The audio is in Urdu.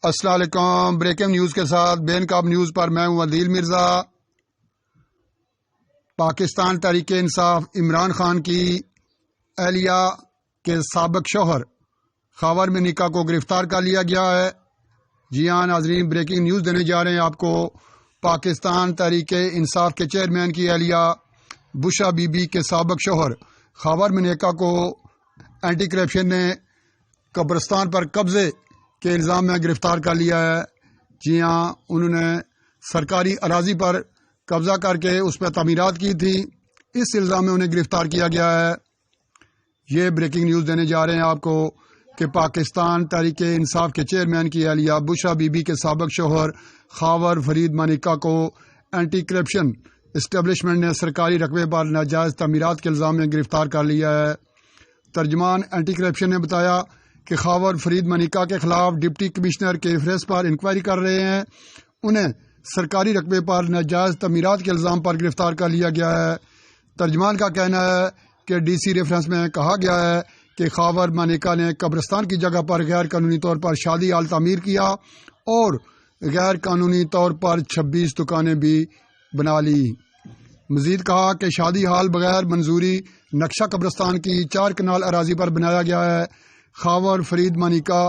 السلام علیکم۔ بریکنگ نیوز کے ساتھ بے نقاب نیوز پر میں ہوں عدیل مرزا۔ پاکستان تحریک انصاف عمران خان کی اہلیہ کے سابق شوہر خاور منیکا کو گرفتار کر لیا گیا ہے۔ جی ہاں ناظرین، بریکنگ نیوز دینے جا رہے ہیں آپ کو۔ پاکستان تحریک انصاف کے چیئرمین کی اہلیہ بشرا بی بی کے سابق شوہر خاور منیکا کو اینٹی کرپشن نے قبرستان پر قبضے کے الزام میں گرفتار کر لیا ہے۔ جی ہاں، انہوں نے سرکاری اراضی پر قبضہ کر کے اس پہ تعمیرات کی تھی، اس الزام میں انہیں گرفتار کیا گیا ہے۔ یہ بریکنگ نیوز دینے جا رہے ہیں آپ کو کہ پاکستان تحریک انصاف کے چیئرمین کی اہلیہ بشرا بی بی کے سابق شوہر خاور فرید منیکا کو اینٹی کرپشن اسٹیبلشمنٹ نے سرکاری رقبے پر ناجائز تعمیرات کے الزام میں گرفتار کر لیا ہے۔ ترجمان اینٹی کرپشن نے بتایا کہ خاور فرید منیکا کے خلاف ڈپٹی کمشنر کے فیصلے پر انکوائری کر رہے ہیں۔ انہیں سرکاری رقبے پر ناجائز تعمیرات کے الزام پر گرفتار کر لیا گیا ہے۔ ترجمان کا کہنا ہے کہ ڈی سی ریفرنس میں کہا گیا ہے کہ خاور منیکا نے قبرستان کی جگہ پر غیر قانونی طور پر شادی ہال تعمیر کیا اور غیر قانونی طور پر 26 دکانیں بھی بنا لی۔ مزید کہا کہ شادی ہال بغیر منظوری نقشہ قبرستان کی 4 کنال اراضی پر بنایا گیا ہے۔ خاور فرید منیکا